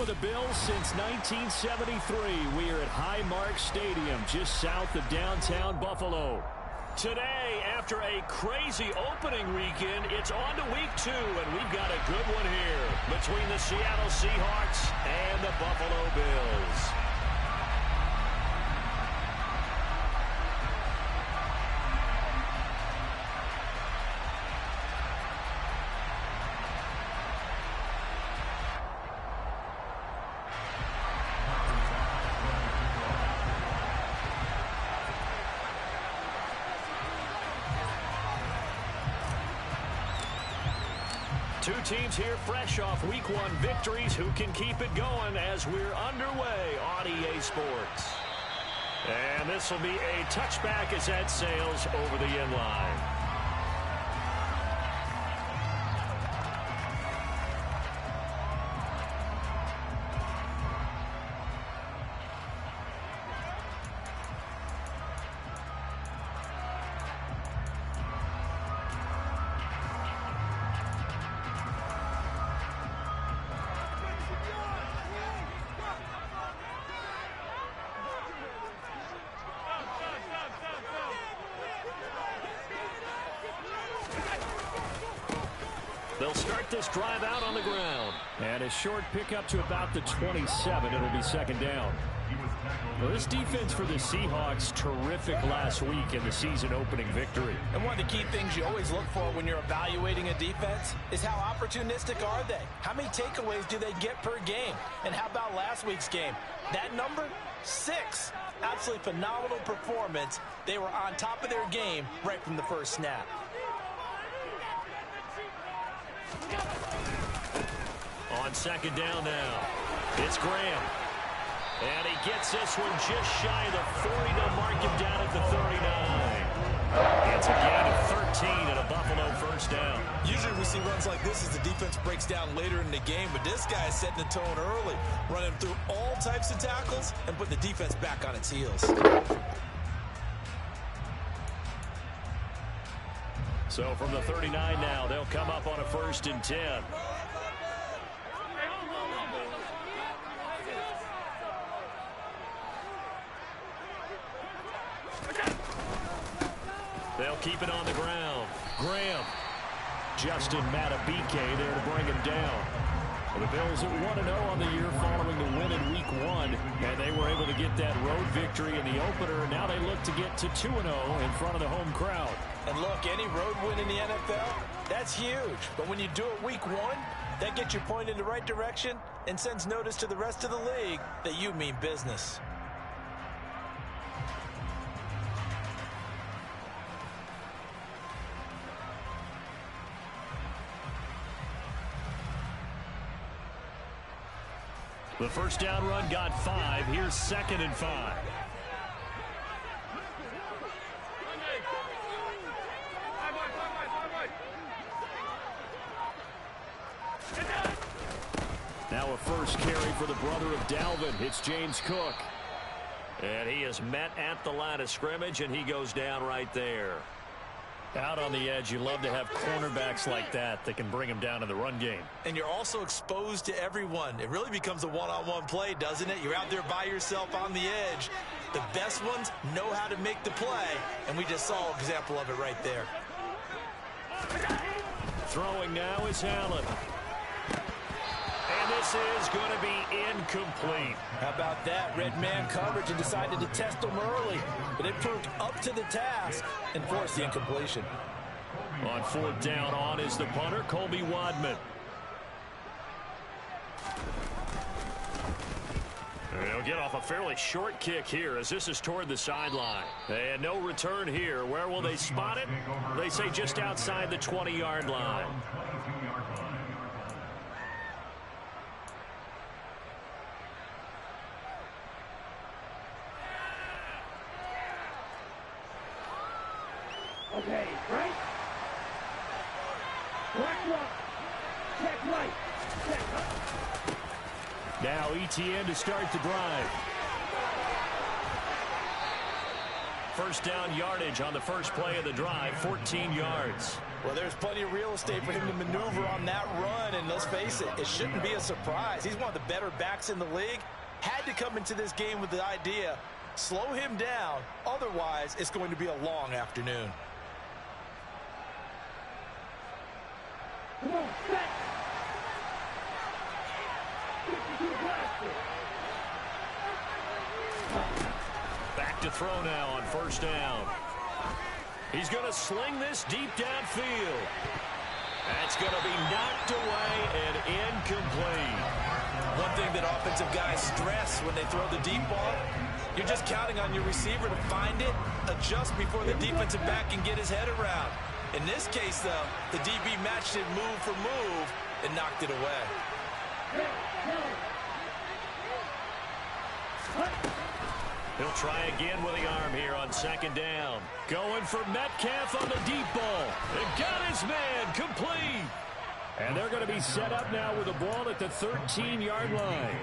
with the Bills since 1973. We are at Highmark Stadium, just south of downtown Buffalo. Today, after a crazy opening weekend, it's on to week 2, and we've got a good one here between the Seattle Seahawks and the Buffalo Bills. Two teams here fresh off Week 1 victories. Who can keep it going as we're underway on EA Sports? And this will be a touchback as that sails over the end line. They'll start this drive out on the ground. And a short pickup to about the 27. It'll be second down. Well, this defense for the Seahawks, terrific last week in the season opening victory. And one of the key things you always look for when you're evaluating a defense is how opportunistic are they? How many takeaways do they get per game? And how about last week's game? That number, 6. Absolutely phenomenal performance. They were on top of their game right from the first snap. On second down now, it's Graham. And he gets this one just shy of the 40 to mark him down at the 39. It's a gain of 13 and a Buffalo first down. Usually we see runs like this as the defense breaks down later in the game, but this guy is setting the tone early, running through all types of tackles and putting the defense back on its heels. So from the 39 now, they'll come up on a 1st and 10. They'll keep it on the ground. Graham. Justin Matabike there to bring him down. The Bills at 1-0 on the year following the win in Week 1, and they were able to get that road victory in the opener. Now they look to get to 2-0 in front of the home crowd. And look, any road win in the NFL, that's huge. But when you do it Week 1, that gets you pointed in the right direction and sends notice to the rest of the league that you mean business. The first down run got 5. Here's 2nd and 5. Now a first carry for the brother of Dalvin. It's James Cook. And he is met at the line of scrimmage, and he goes down right there. Out on the edge, you love to have cornerbacks like that can bring him down in the run game. And you're also exposed to everyone. It really becomes a one-on-one play, doesn't it? You're out there by yourself on the edge. The best ones know how to make the play, and we just saw an example of it right there. Throwing now is Allen. And this is going to be incomplete. How about that? Red man coverage and decided to test him early. But it proved up to the task and forced the incompletion. On 4th down on is the punter, Colby Wadman. They'll get off a fairly short kick here as this is toward the sideline. And no return here. Where will they spot it? They say just outside the 20-yard line. Okay, right? Correct one. Check right. Check up. Now ETN to start the drive. First down yardage on the first play of the drive, 14 yards. Well, there's plenty of real estate for him to maneuver on that run, and let's face it, it shouldn't be a surprise. He's one of the better backs in the league. Had to come into this game with the idea, slow him down, otherwise it's going to be a long afternoon. Come on, set. 52 blaster. Back to throw now on first down. He's going to sling this deep downfield. That's going to be knocked away and incomplete. One thing that offensive guys stress when they throw the deep ball, you're just counting on your receiver to find it, adjust before the defensive back can get his head around. In this case, though, the DB matched it move for move and knocked it away. He'll try again with the arm here on second down. Going for Metcalf on the deep ball. And got his man complete. And they're going to be set up now with the ball at the 13-yard line.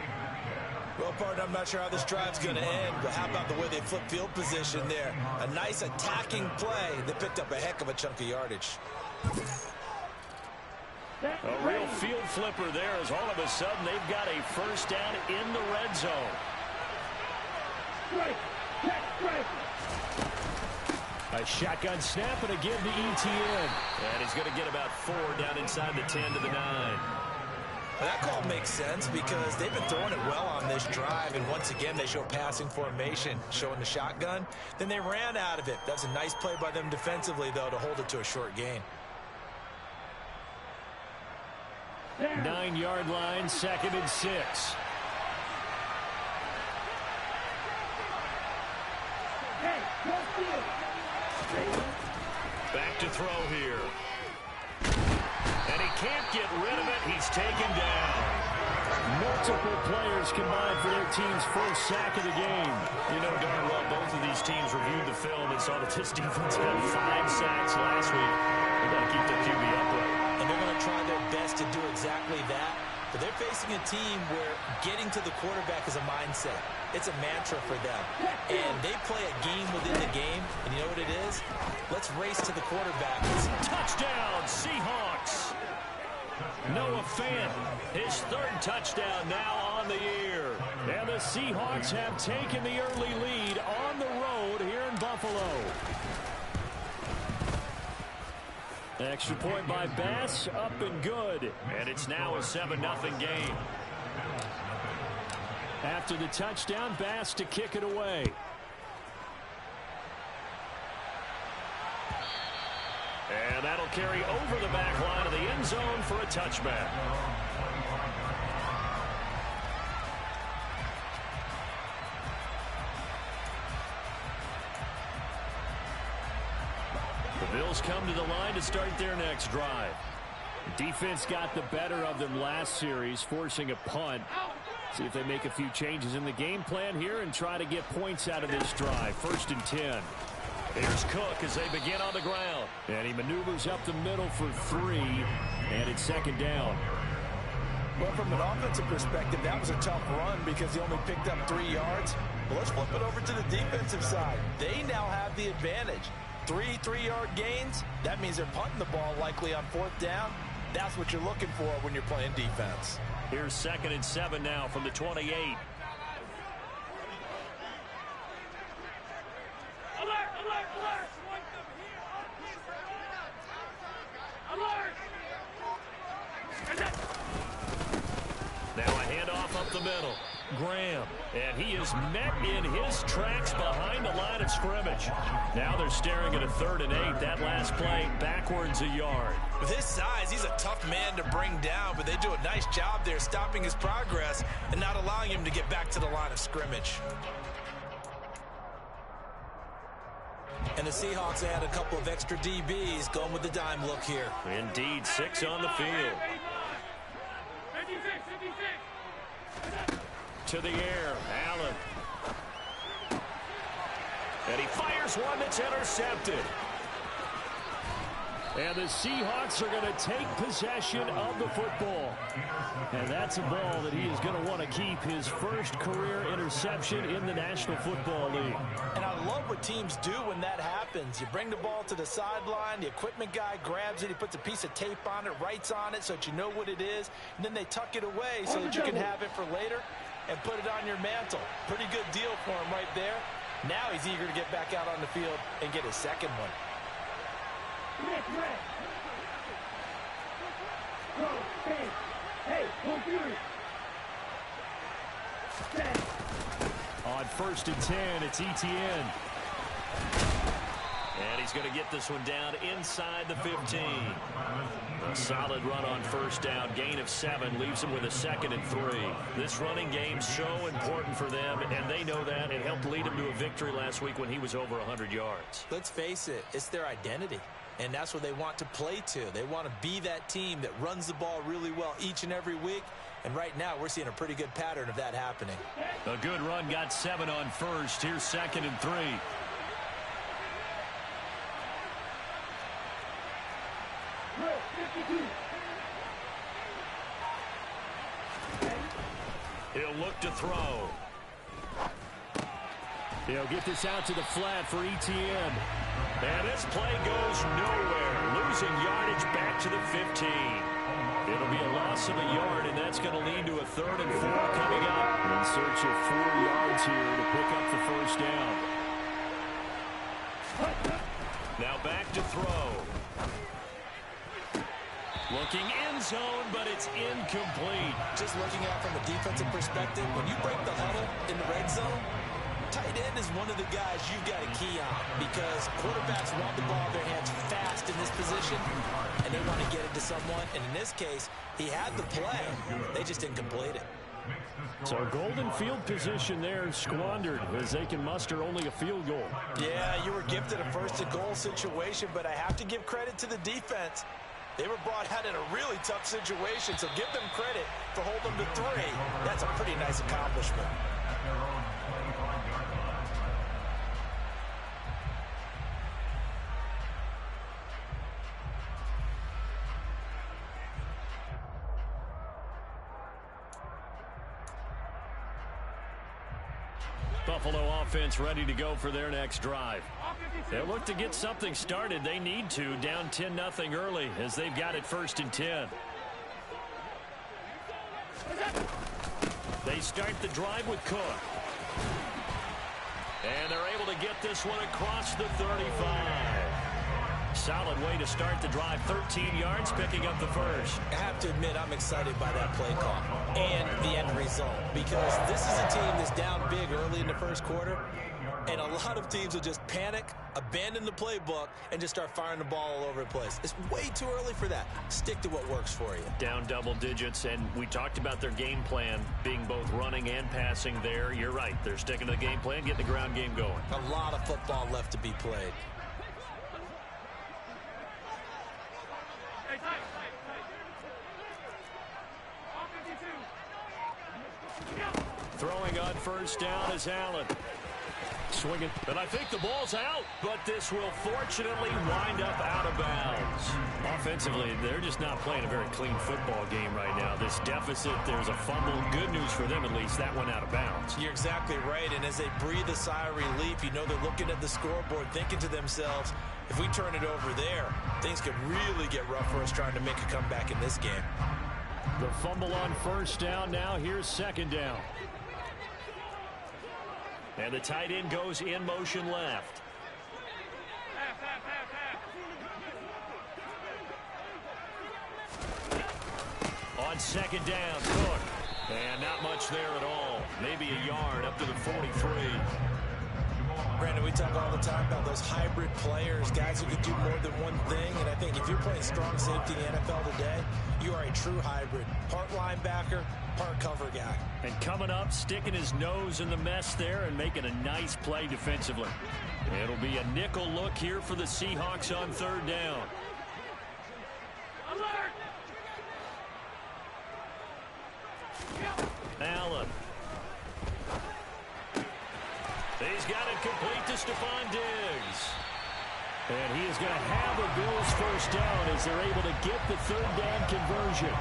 Well, partner, I'm not sure how this drive's going to end, but how about the way they flip field position there? A nice attacking play that picked up a heck of a chunk of yardage. A real field flipper there as all of a sudden they've got a first down in the red zone. A shotgun snap and again to ETN. And he's going to get about 4 down inside the 10 to the 9. Well, that call makes sense because they've been throwing it well on this drive, and once again they show passing formation, showing the shotgun. Then they ran out of it. That's a nice play by them defensively, though, to hold it to a short gain. 9-yard line, 2nd and 6. Back to throw here. And he can't get rid of it. He's taken down. Multiple players combined for their team's first sack of the game. You know darn well both of these teams reviewed the film and saw that this defense had 5 sacks last week. They've got to keep their QB upright. And they're going to try their best to do exactly that. But they're facing a team where getting to the quarterback is a mindset. It's a mantra for them. And they play a game within the game. And you know what it is? Let's race to the quarterback. Touchdown, Seahawks. Noah Fant, his 3rd touchdown now on the year. And the Seahawks have taken the early lead on the road here in Buffalo. Extra point by Bass, up and good. And it's now a 7-0 game. After the touchdown, Bass to kick it away. And that'll carry over the back line of the end zone for a touchback. The Bills come to the line to start their next drive. Defense got the better of them last series, forcing a punt. See if they make a few changes in the game plan here and try to get points out of this drive. 1st and 10. Here's Cook as they begin on the ground. And he maneuvers up the middle for 3. And it's 2nd down. Well, from an offensive perspective, that was a tough run because he only picked up 3 yards. Well, let's flip it over to the defensive side. They now have the advantage. 3 3-yard gains. That means they're punting the ball likely on 4th down. That's what you're looking for when you're playing defense. Here's 2nd and 7 now from the 28. Alert! Alert! Alert! Alert! Now a handoff up the middle. Graham. And he is met in his tracks behind the line of scrimmage. Now they're staring at a 3rd and 8. That last play backwards a yard. With his size, he's a tough man to bring down, but they do a nice job there stopping his progress and not allowing him to get back to the line of scrimmage. And the Seahawks add a couple of extra DBs going with the dime look here. Indeed, 6 on the field. 56, 56. To the air, Allen. And he fires one that's intercepted. And the Seahawks are going to take possession of the football. And that's a ball that he is going to want to keep, his first career interception in the National Football League. And I love what teams do when that happens. You bring the ball to the sideline, the equipment guy grabs it, he puts a piece of tape on it, writes on it so that you know what it is, and then they tuck it away so that you can have it for later and put it on your mantle. Pretty good deal for him right there. Now he's eager to get back out on the field and get his second one. On 1st and 10, it's Etienne. And he's going to get this one down inside the 15. A solid run on 1st down. Gain of 7 leaves him with a 2nd and 3. This running game's so important for them, and they know that. It helped lead him to a victory last week when he was over 100 yards. Let's face it, it's their identity. And that's what they want to play to. They want to be that team that runs the ball really well each and every week. And right now, we're seeing a pretty good pattern of that happening. A good run, got 7 on 1st. Here's 2nd and 3. He'll look to throw. He'll get this out to the flat for Etienne. And this play goes nowhere. Losing yardage back to the 15. It'll be a loss of a yard, and that's going to lead to a 3rd and 4 coming up. In search of 4 yards here to pick up the 1st down. Now back to throw. Looking end zone, but it's incomplete. Just looking at it from a defensive perspective, when you break the huddle in the red zone, tight end is one of the guys you've got to key on because quarterbacks want the ball in their hands fast in this position, and they want to get it to someone. And in this case, he had the play. They just didn't complete it. So golden field position there squandered as they can muster only a field goal. Yeah, you were gifted a 1st and goal situation, but I have to give credit to the defense. They were brought out in a really tough situation, so give them credit for holding them to 3. That's a pretty nice accomplishment. Buffalo offense ready to go for their next drive. They'll look to get something started. They need to, down 10-0 early as they've got it 1st and 10. They start the drive with Cook. And they're able to get this one across the 35. Solid way to start the drive. 13 yards, picking up the 1st. I have to admit, I'm excited by that play call and the end result because this is a team that's down big early in the 1st quarter, and a lot of teams will just panic, abandon the playbook, and just start firing the ball all over the place. It's way too early for that. Stick to what works for you. Down double digits, and we talked about their game plan being both running and passing there. You're right. They're sticking to the game plan, getting the ground game going. A lot of football left to be played. Throwing on 1st down is Allen. Swinging, and I think the ball's out, but this will fortunately wind up out of bounds. Offensively, they're just not playing a very clean football game right now. This deficit, there's a fumble. Good news for them, at least. That went out of bounds. You're exactly right, and as they breathe a sigh of relief, you know they're looking at the scoreboard, thinking to themselves, if we turn it over there, things could really get rough for us trying to make a comeback in this game. The fumble on 1st down. Now here's 2nd down. And the tight end goes in motion left. On 2nd down, Cook. And not much there at all. Maybe a yard up to the 43. Brandon, we talk all the time about those hybrid players, guys who can do more than one thing. And I think if you're playing strong safety in the NFL today, you are a true hybrid. Part linebacker, part cover guy. And coming up, sticking his nose in the mess there and making a nice play defensively. It'll be a nickel look here for the Seahawks on 3rd down. Alert! Allen. He's got it complete to Stephon Diggs. And he is going to have the Bills first down as they're able to get the third down conversion.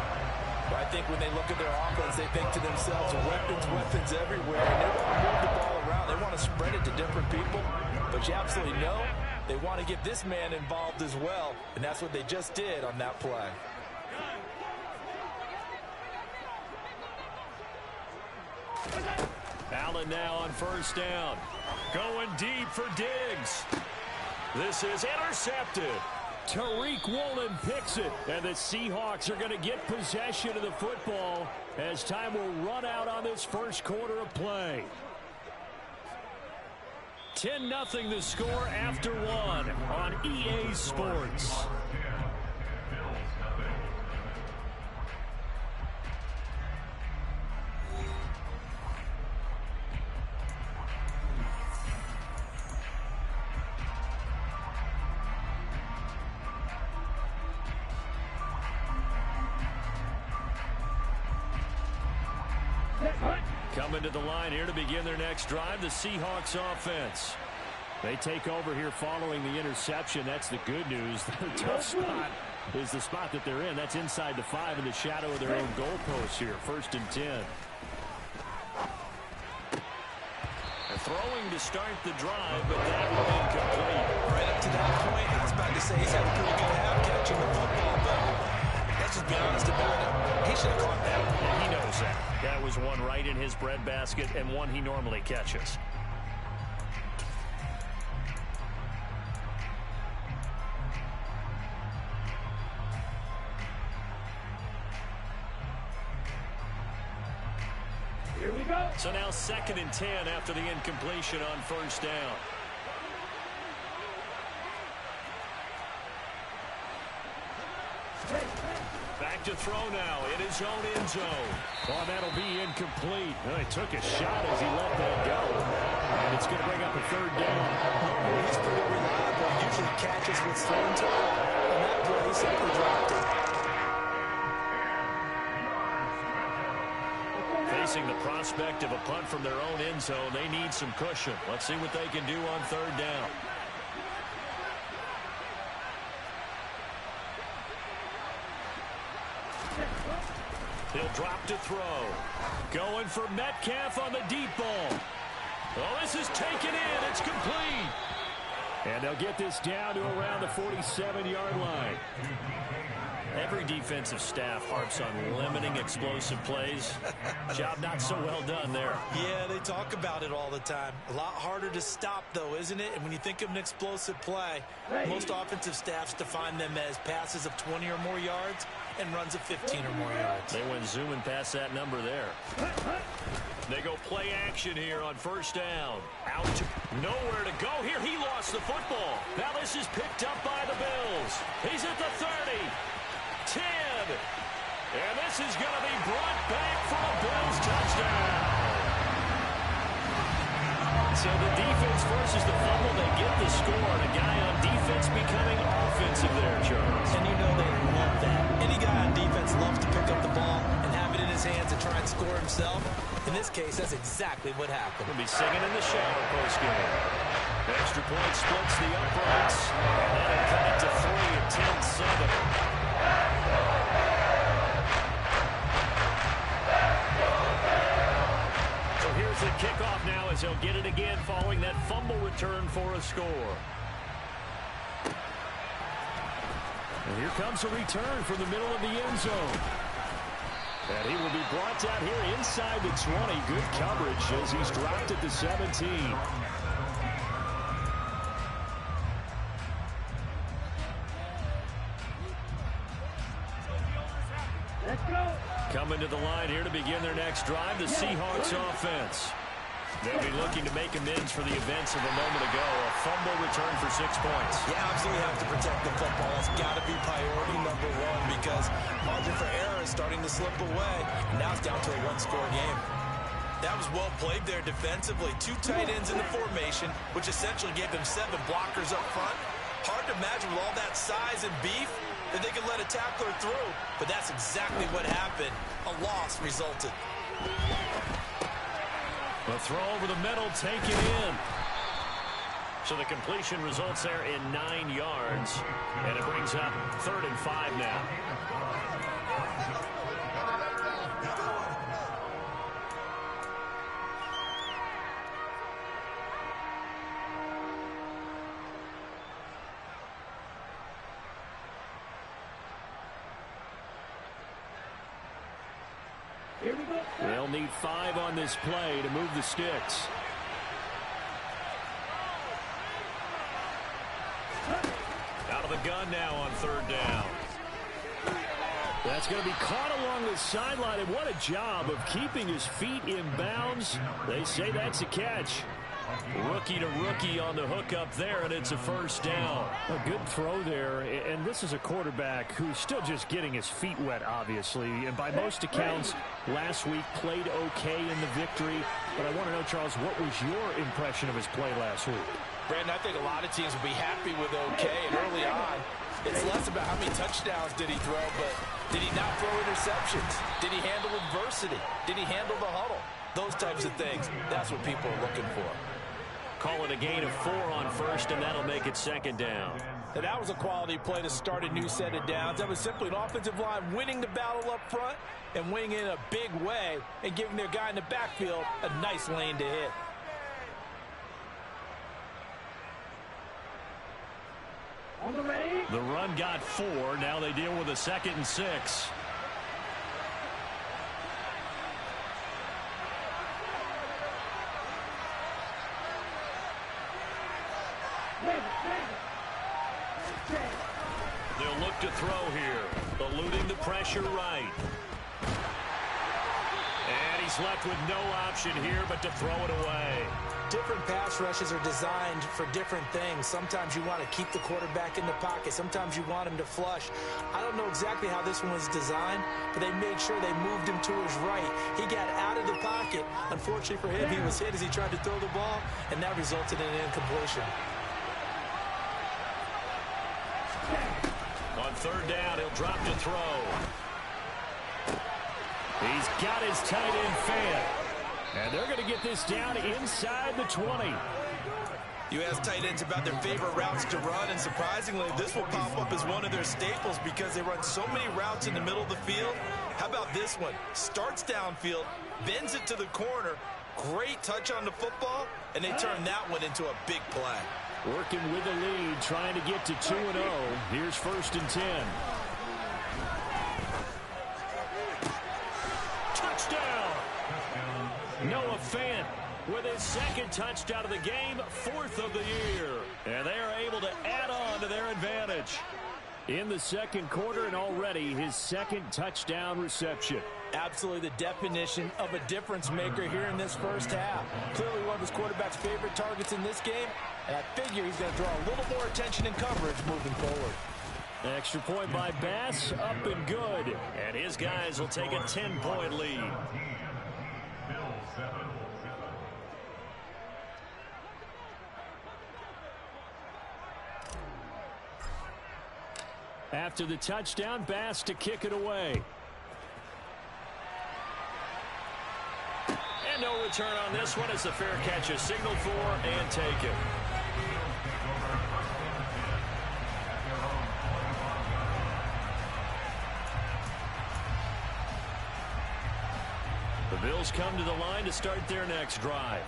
I think when they look at their offense, they think to themselves, weapons everywhere. And they want to move the ball around. They want to spread it to different people. But you absolutely know they want to get this man involved as well. And that's what they just did on that play. Allen now on first down. Going deep for Diggs. This is intercepted. Tariq Woolen picks it. And the Seahawks are going to get possession of the football as time will run out on this first quarter of play. 10-0 the score after one on EA Sports. Coming to the line here to begin their next drive, the Seahawks offense. They take over here following the interception. That's the good news. Their tough spot is the spot that they're in. That's inside the 5 in the shadow of their own goalpost here. 1st and 10. They're throwing to start the drive, but that will be incomplete. Right up to that point, I was about to say he's had a pretty good half catching the football, but let's just be honest about it. He should have caught that. Yeah, he knows that. That was one right in his breadbasket and one he normally catches. Here we go. So now 2nd and 10 after the incompletion on first down. Back to throw now in his own end zone. Oh, that'll be incomplete. Well, he took a shot as he let that go. And it's going to bring up a 3rd down. He's pretty reliable. Usually catches what's thrown to him. And that play, he simply dropped it. Facing the prospect of a punt from their own end zone, they need some cushion. Let's see what they can do on 3rd down. He'll drop to throw. Going for Metcalf on the deep ball. Oh, this is taken in. It's complete. And they'll get this down to around the 47-yard line. Every defensive staff harps on limiting explosive plays. Job not so well done there. Yeah, they talk about it all the time. A lot harder to stop, though, isn't it? And when you think of an explosive play, most offensive staffs define them as passes of 20 or more yards and runs of 15 or more yards. They went zooming past that number there. They go play action here on first down. Out to nowhere to go here. He lost the football. Now this is picked up by the Bills. He's at the 30. 10. And this is going to be brought back for a Bills touchdown. So the defense forces the fumble. They get the score. And a guy on defense becoming offensive there, Charles. And you know they love that. Any guy on defense loves to pick up the ball and have it in his hands and try and score himself. In this case, that's exactly what happened. We'll be singing in the shower post-game. Extra point splits the uprights. And that'll cut it to 3 at 10-7. So here's the kickoff now as they'll get it again following that fumble return for a score. And here comes a return from the middle of the end zone. And he will be brought down here inside the 20. Good coverage as he's dropped at the 17. Let's go. Coming to the line here to begin their next drive, the Seahawks offense. They'll be looking to make amends for the events of a moment ago. A fumble return for 6 points. You absolutely have to protect the football. It's got to be priority number one because margin for error is starting to slip away. And now it's down to a one-score game. That was well played there defensively. 2 tight ends in the formation, which essentially gave them 7 blockers up front. Hard to imagine with all that size and beef that they could let a tackler through. But that's exactly what happened. A loss resulted. The throw over the middle, taken in. So the completion results there in 9 yards. And it brings up 3rd and 5 now. They'll need 5 on this play to move the sticks. Out of the gun now on 3rd down. That's going to be caught along the sideline, and what a job of keeping his feet in bounds. They say that's a catch. Rookie to rookie on the hook up there, and it's a 1st down. A good throw there, and this is a quarterback who's still just getting his feet wet, obviously. And by most accounts, last week played okay in the victory. But I want to know, Charles, what was your impression of his play last week? Brandon, I think a lot of teams will be happy with okay, and early on, it's less about how many touchdowns did he throw, but did he not throw interceptions? Did he handle adversity? Did he handle the huddle? Those types of things, that's what people are looking for. Call it a gain of 4 on 1st, and that'll make it 2nd down. And that was a quality play to start a new set of downs. That was simply an offensive line winning the battle up front and winning it in a big way and giving their guy in the backfield a nice lane to hit. The run got 4. Now they deal with a 2nd and 6. They'll look to throw here, eluding the pressure right. And he's left with no option here but to throw it away. Different pass rushes are designed for different things. Sometimes you want to keep the quarterback in the pocket. Sometimes you want him to flush. I don't know exactly how this one was designed, but they made sure they moved him to his right. He got out of the pocket. Unfortunately for him, he was hit as he tried to throw the ball, and that resulted in an incompletion. On 3rd down, he'll drop to throw. He's got his tight end fan. And they're going to get this down inside the 20. You ask tight ends about their favorite routes to run, and surprisingly, this will pop up as one of their staples because they run so many routes in the middle of the field. How about this one? Starts downfield, bends it to the corner, great touch on the football, and they turn that one into a big play. Working with the lead, trying to get to 2-0. Here's 1st and 10. Touchdown! Noah Fant with his 2nd touchdown of the game, 4th of the year. And they are able to add on to their advantage. In the 2nd quarter, and already his 2nd touchdown reception. Absolutely the definition of a difference maker here in this 1st half. Clearly one of his quarterback's favorite targets in this game, and I figure he's going to draw a little more attention and coverage moving forward. Extra point by Bass, up and good. And his guys will take a 10-point lead. After the touchdown, Bass to kick it away. And no return on this one. It's a fair catch, a signal for and taken. The Bills come to the line to start their next drive.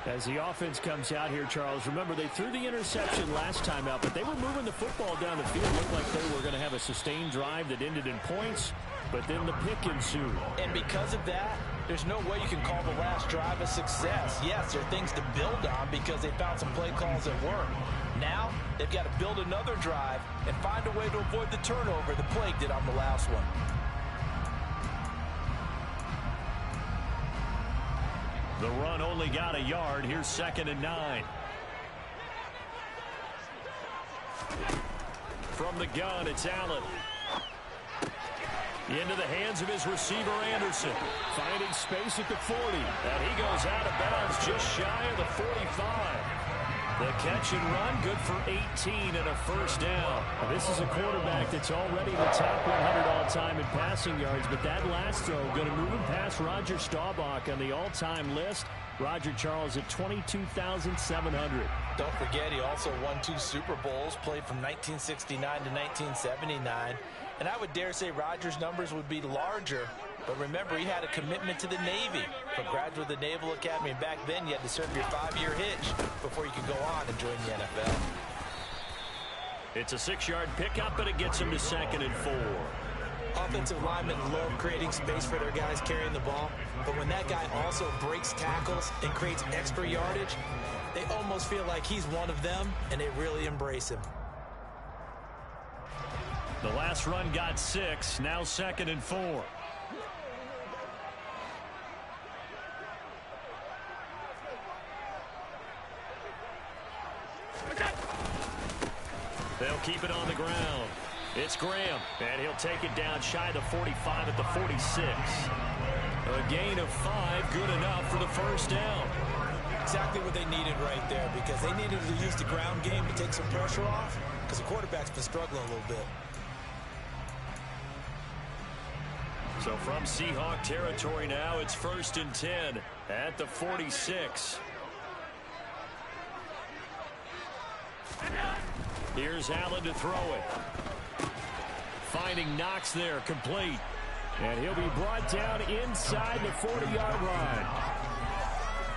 As the offense comes out here, Charles, remember they threw the interception last time out, but they were moving the football down the field. Looked like they were going to have a sustained drive that ended in points, but then the pick ensued. And because of that, there's no way you can call the last drive a success. Yes, there are things to build on because they found some play calls that work. Now, they've got to build another drive and find a way to avoid the turnover the Plague did on the last one. The run only got a yard. Here's 2nd and 9. From the gun, it's Allen. Into the hands of his receiver, Anderson. Finding space at the 40. And he goes out of bounds just shy of the 45. The catch and run, good for 18 and a first down. Now, this is a quarterback that's already the top 100 all-time in passing yards, but that last throw going to move him past Roger Staubach on the all-time list. Roger Charles at 22,700. Don't forget, he also won 2 Super Bowls, played from 1969 to 1979. And I would dare say Roger's numbers would be larger. But remember, he had a commitment to the Navy. For graduate of the Naval Academy, and back then you had to serve your 5-year hitch before you could go on and join the NFL. It's a 6-yard pickup, but it gets him to 2nd and 4. Offensive linemen love creating space for their guys carrying the ball, but when that guy also breaks tackles and creates extra yardage, they almost feel like he's one of them, and they really embrace him. The last run got 6, now 2nd and 4. They'll keep it on the ground. It's Graham, and he'll take it down shy of the 45 at the 46. A gain of 5, good enough for the first down. Exactly what they needed right there, because they needed to use the ground game to take some pressure off, because the quarterback's been struggling a little bit. So from Seahawk territory now, it's 1st and 10 at the 46. Here's Allen to throw it. Finding Knox there, complete. And he'll be brought down inside the 40-yard line.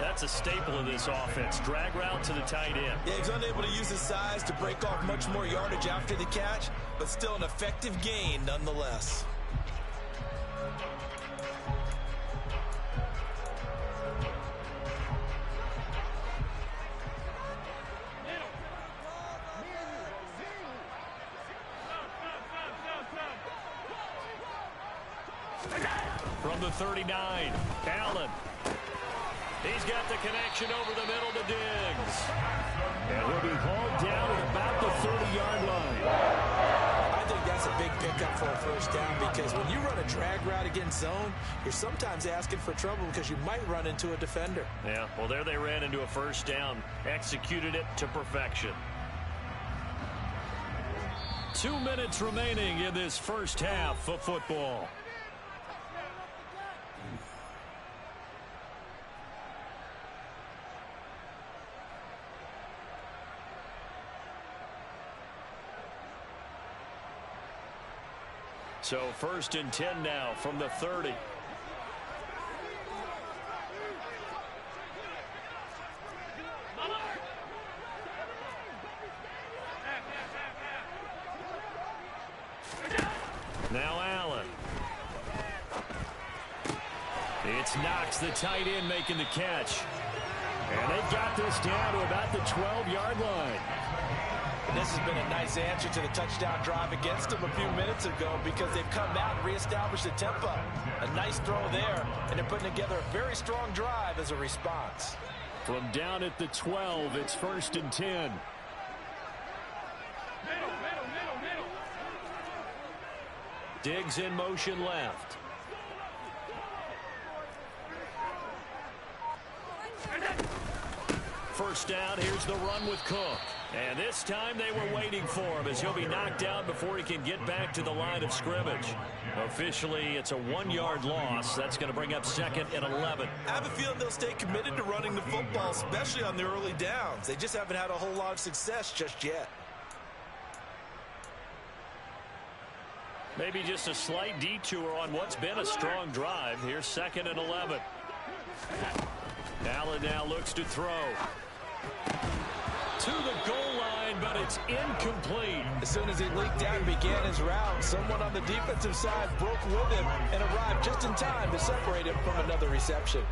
That's a staple of this offense. Drag route to the tight end. Yeah, he's unable to use his size to break off much more yardage after the catch, but still an effective gain nonetheless. From the 39, Allen. He's got the connection over the middle to Diggs. And he'll be hauled down at about the 30-yard line. I think that's a big pickup for a first down, because when you run a drag route against zone, you're sometimes asking for trouble because you might run into a defender. Yeah, well, there they ran into a first down. Executed it to perfection. 2 minutes remaining in this first half of football. So 1st and 10 now from the 30. Now Allen. It's Knox, the tight end, making the catch. And they've got this down to about the 12-yard line. And this has been a nice answer to the touchdown drive against them a few minutes ago, because they've come out and reestablished the tempo. A nice throw there, and they're putting together a very strong drive as a response. From down at the 12, it's 1st and 10. Diggs in motion left. First down, here's the run with Cook. And this time they were waiting for him, as he'll be knocked down before he can get back to the line of scrimmage. Officially, it's a 1-yard loss. That's going to bring up 2nd and 11. I have a feeling they'll stay committed to running the football, especially on the early downs. They just haven't had a whole lot of success just yet. Maybe just a slight detour on what's been a strong drive. Here's 2nd and 11. Allen now looks to throw. To the goal line, but it's incomplete. As soon as he leaked out and began his route, someone on the defensive side broke with him and arrived just in time to separate him from another reception.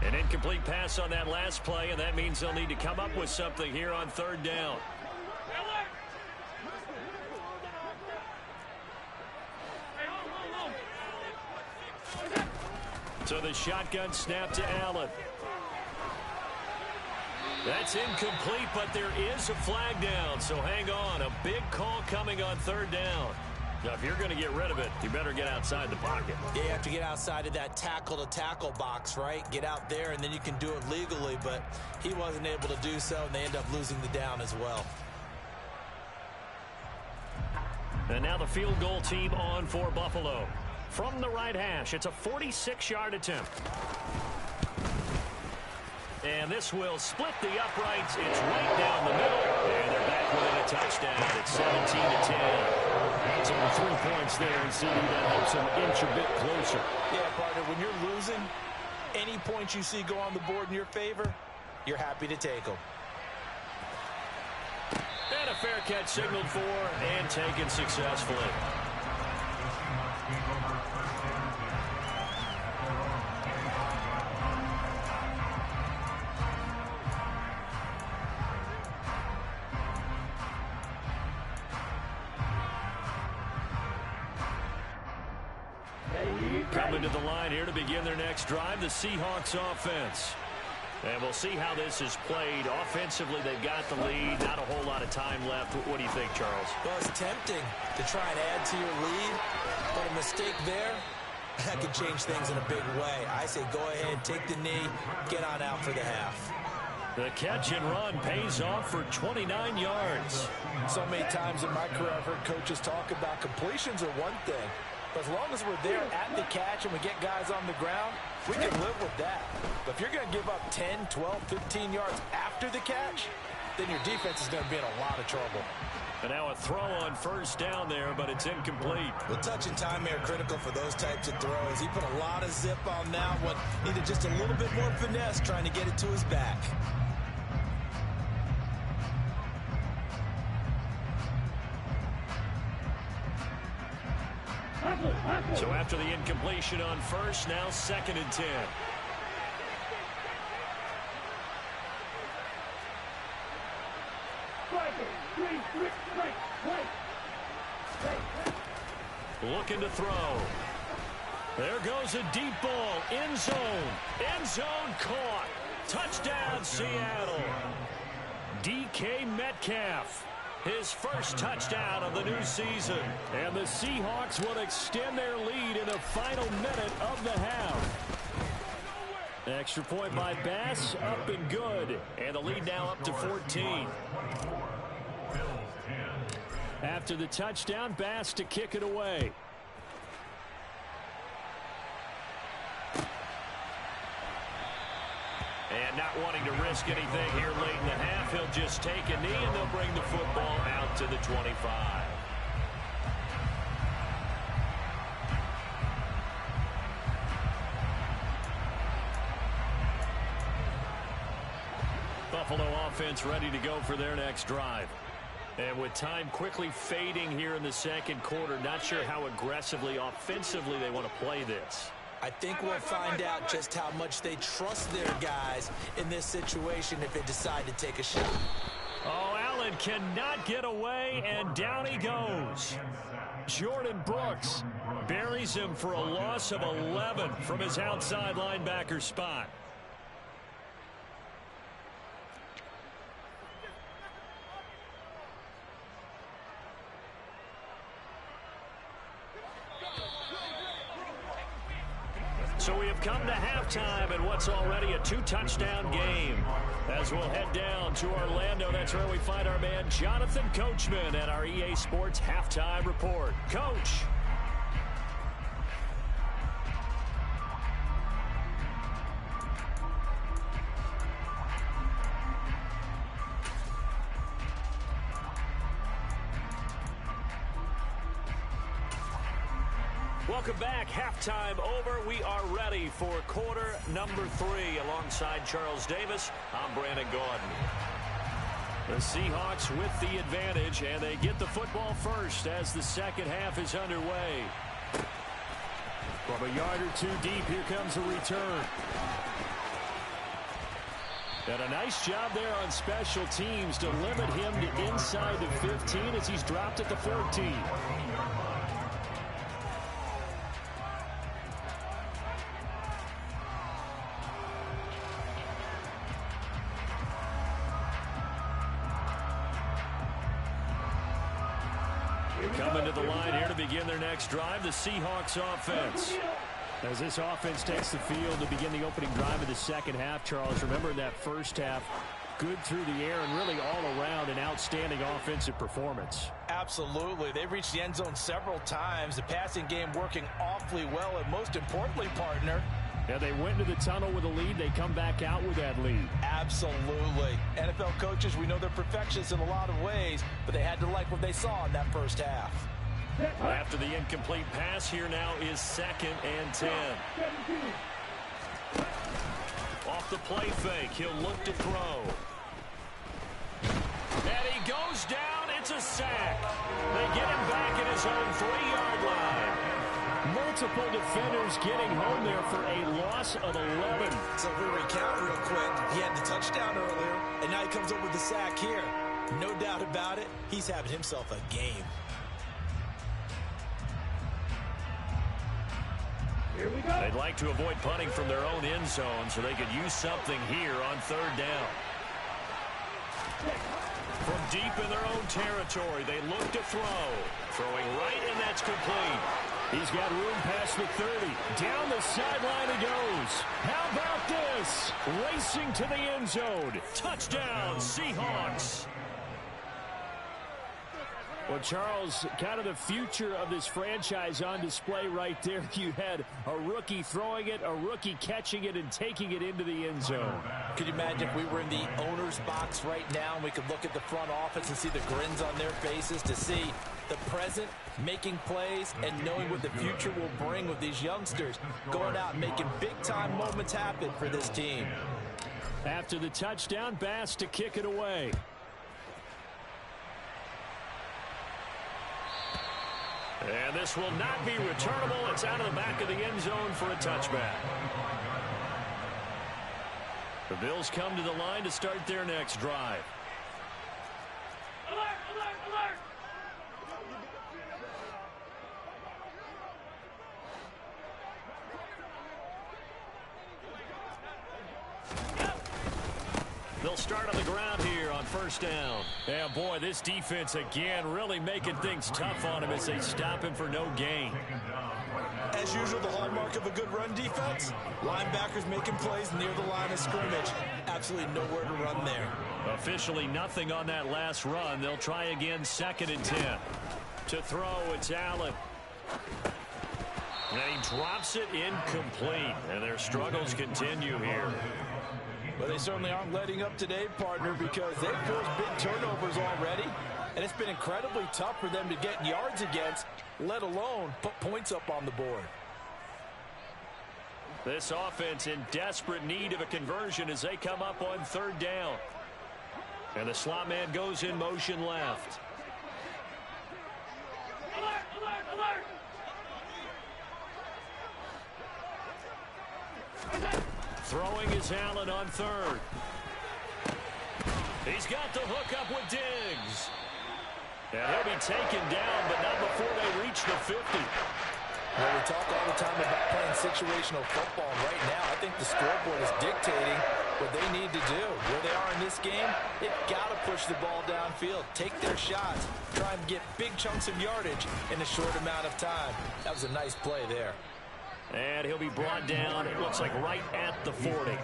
An incomplete pass on that last play, and that means they'll need to come up with something here on 3rd down. So the shotgun snap to Allen. That's incomplete, but there is a flag down, so hang on. A big call coming on third down. Now, if you're going to get rid of it, you better get outside the pocket. Yeah, you have to get outside of that tackle-to-tackle box, right? Get out there, and then you can do it legally, but he wasn't able to do so, and they end up losing the down as well. And now the field goal team on for Buffalo. From the right hash, it's a 46-yard attempt. And this will split the uprights. It's right down the middle. And they're back within a touchdown. It's 17-10. That's over 3 points there, and CD, that helps them inch a bit closer. Yeah, partner, when you're losing, any points you see go on the board in your favor, you're happy to take them. And a fair catch signaled for and taken successfully. Coming to the line here to begin their next drive, the Seahawks offense. And we'll see how this is played. Offensively, they've got the lead. Not a whole lot of time left. What do you think, Charles? Well, it's tempting to try and add to your lead, but a mistake there, that could change things in a big way. I say go ahead, take the knee, get on out for the half. The catch and run pays off for 29 yards. So many times in my career, I've heard coaches talk about completions are one thing, but as long as we're there at the catch and we get guys on the ground, we can live with that. But if you're going to give up 10, 12, 15 yards after the catch, then your defense is going to be in a lot of trouble. And now a throw on first down there, but it's incomplete. Well, touch and time are critical for those types of throws. He put a lot of zip on that one. Needed just a little bit more finesse trying to get it to his back. So after the incompletion on first, now 2nd and 10. Looking to throw. There goes a deep ball. End zone. End zone caught. Touchdown, Seattle. DK Metcalf. His first touchdown of the new season. And the Seahawks will extend their lead in the final minute of the half. Extra point by Bass, up and good. And the lead now up to 14. After the touchdown, Bass to kick it away. And not wanting to risk anything here late in the half, he'll just take a knee and they'll bring the football out to the 25. Buffalo offense ready to go for their next drive. And with time quickly fading here in the second quarter, not sure how aggressively, offensively they want to play this. I think we'll find out just how much they trust their guys in this situation if they decide to take a shot. Oh, Allen cannot get away, and down he goes. Jordan Brooks buries him for a loss of 11 from his outside linebacker spot. So we have come to halftime in what's already a 2-touchdown game. As we'll head down to Orlando, that's where we find our man Jonathan Coachman at our EA Sports Halftime Report. Coach. Welcome back. Halftime over. We are ready for quarter number 3. Alongside Charles Davis, I'm Brandon Gordon. The Seahawks with the advantage, and they get the football first as the second half is underway. From a yard or two deep, here comes the return. And a nice job there on special teams to limit him to inside the 15 as he's dropped at the 14. Coming to the line here to begin their next drive, the Seahawks offense. As this offense takes the field to begin the opening drive of the second half, Charles, remember in that first half, good through the air and really all around an outstanding offensive performance. Absolutely. They've reached the end zone several times. The passing game working awfully well, and most importantly, partner, yeah, they went into the tunnel with a lead. They come back out with that lead. Absolutely. NFL coaches, we know they're perfectionists in a lot of ways, but they had to like what they saw in that first half. After the incomplete pass, here now is 2nd and 10. Off the play fake, he'll look to throw. And he goes down. It's a sack. They get him back at his own 3-yard line. Multiple defenders getting home there for a loss of 11. So if we recount real quick, he had the touchdown earlier, and now he comes up with the sack here. No doubt about it, he's having himself a game. Here we go. They'd like to avoid punting from their own end zone so they could use something here on 3rd down. From deep in their own territory, they look to throw. Throwing right, and that's complete. He's got room past the 30. Down the sideline he goes. How about this? Racing to the end zone. Touchdown, Seahawks. Well, Charles, kind of the future of this franchise on display right there. You had a rookie throwing it, a rookie catching it, and taking it into the end zone. Could you imagine if we were in the owner's box right now and we could look at the front office and see the grins on their faces, to see the present making plays and knowing what the future will bring with these youngsters going out and making big-time moments happen for this team. After the touchdown, Bass to kick it away. And this will not be returnable. It's out of the back of the end zone for a touchback. The Bills come to the line to start their next drive. Alert, alert, alert. They'll start on the ground here on 1st down. Yeah, boy, this defense again really making things tough on him as they stop him for no gain. As usual, the hallmark of a good run defense, linebackers making plays near the line of scrimmage. Absolutely nowhere to run there. Officially nothing on that last run. They'll try again 2nd and 10. To throw, it's Allen. And he drops it incomplete. And their struggles continue here. But they certainly aren't letting up today, partner, because they've forced big turnovers already. And it's been incredibly tough for them to get yards against, let alone put points up on the board. This offense in desperate need of a conversion as they come up on 3rd down. And the slot man goes in motion left. Alert, alert, alert. Throwing is Allen on 3rd. He's got the hook up with Diggs. And he'll be taken down, but not before they reach the 50. Well, we talk all the time about playing situational football. And right now, I think the scoreboard is dictating what they need to do. Where they are in this game, they've got to push the ball downfield, take their shots, try and get big chunks of yardage in a short amount of time. That was a nice play there. And he'll be brought down, it looks like right at the 40.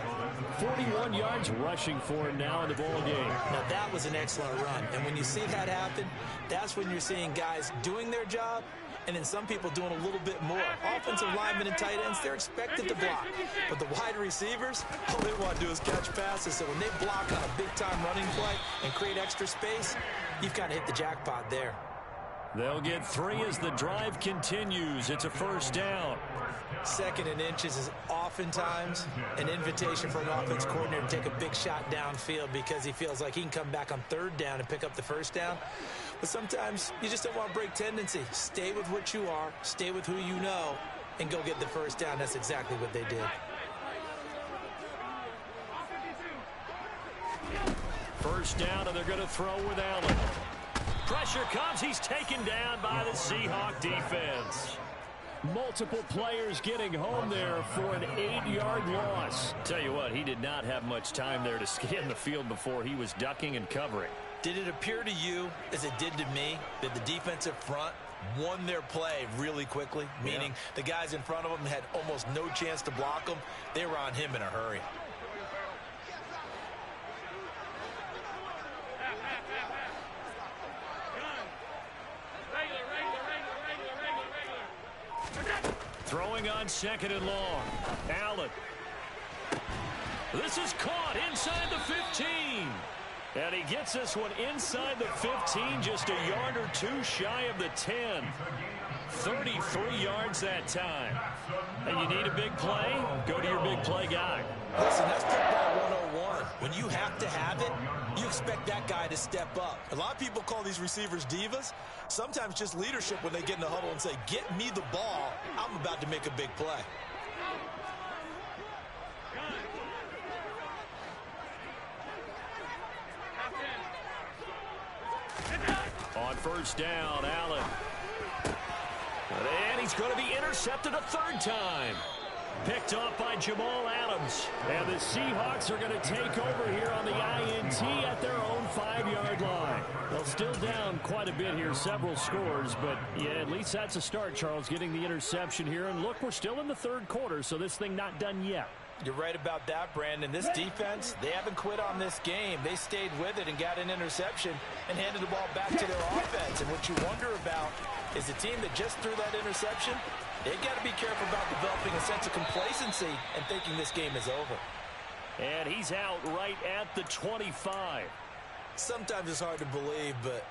41 yards rushing for him now in the ball game. Now, that was an excellent run. And when you see that happen, that's when you're seeing guys doing their job and then some people doing a little bit more. Offensive linemen and tight ends, they're expected to block. But the wide receivers, all they want to do is catch passes. So when they block on a big-time running play and create extra space, you've kind of hit the jackpot there. They'll get 3 as the drive continues. It's a 1st down. 2nd and inches is oftentimes an invitation for an offense coordinator to take a big shot downfield because he feels like he can come back on 3rd down and pick up the 1st down. But sometimes you just don't want to break tendency. Stay with what you are, stay with who you know, and go get the 1st down. That's exactly what they did. 1st down, and they're going to throw with Allen. Pressure comes. He's taken down by the Seahawk defense. Multiple players getting home there for an 8-yard loss. Tell you what, he did not have much time there to scan the field before he was ducking and covering. Did it appear to you, as it did to me, that the defensive front won their play really quickly? Meaning the guys in front of them had almost no chance to block them. They were on him in a hurry. Throwing on second and long. Allen. This is caught inside the 15. And he gets this one inside the 15, just a yard or two shy of the 10. 33 yards that time. And you need a big play? Go to your big play guy. Listen, that's football 101. When you have to have it, you expect that guy to step up. A lot of people call these receivers divas. Sometimes just leadership when they get in the huddle and say, get me the ball. I'm about to make a big play. On first down, Allen. And he's going to be intercepted a third time. Picked off by Jamal Adams. And the Seahawks are going to take over here on the INT at their own 5-yard line. They'll still down quite a bit here, several scores. But, yeah, at least that's a start, Charles, getting the interception here. And, look, we're still in the third quarter, so this thing not done yet. You're right about that, Brandon. This defense, they haven't quit on this game. They stayed with it and got an interception and handed the ball back to their offense. And what you wonder about is the team that just threw that interception, they've got to be careful about developing a sense of complacency and thinking this game is over. And he's out right at the 25. Sometimes it's hard to believe, but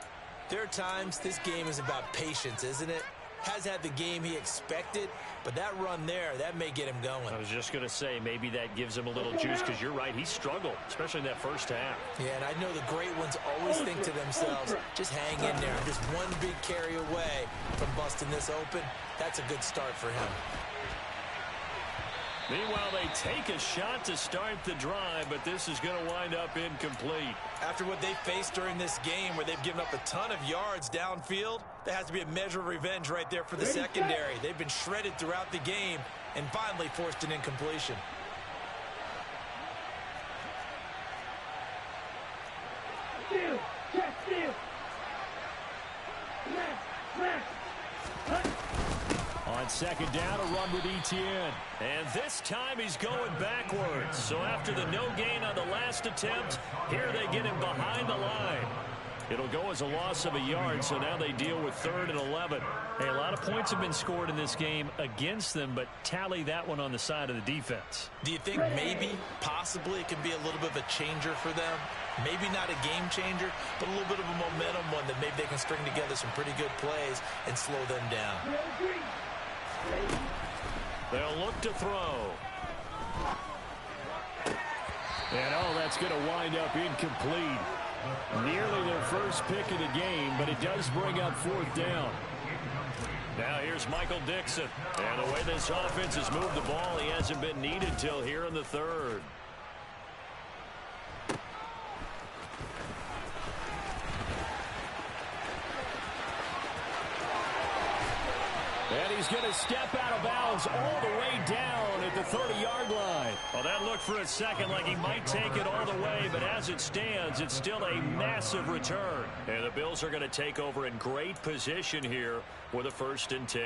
there are times this game is about patience, isn't it? Has had the game he expected, but that run there, that may get him going. I was just going to say, maybe that gives him a little juice, because you're right, he struggled, especially in that first half. Yeah, and I know the great ones always think to themselves, just hang in there. I'm just one big carry away from busting this open. That's a good start for him. Meanwhile, they take a shot to start the drive, but this is going to wind up incomplete. After what they faced during this game where they've given up a ton of yards downfield, there has to be a measure of revenge right there for the secondary. They've been shredded throughout the game and finally forced an incompletion. Steal! Check steal! Smash! On second down, a run with Etienne. And this time he's going backwards. So after the no gain on the last attempt, here they get him behind the line. It'll go as a loss of a yard, so now they deal with 3rd and 11. Hey, a lot of points have been scored in this game against them, but tally that one on the side of the defense. Do you think maybe, possibly, it could be a little bit of a changer for them? Maybe not a game changer, but a little bit of a momentum one that maybe they can string together some pretty good plays and slow them down. They'll look to throw. And, oh, that's going to wind up incomplete. Nearly their first pick of the game, but it does bring up 4th down. Now here's Michael Dixon. And the way this offense has moved the ball, he hasn't been needed till here in the 3rd. And he's going to step out of bounds all the way down at the 30-yard line. Well, that looked for a second like he might take it all the way, but as it stands, it's still a massive return. And the Bills are going to take over in great position here with a 1st and 10.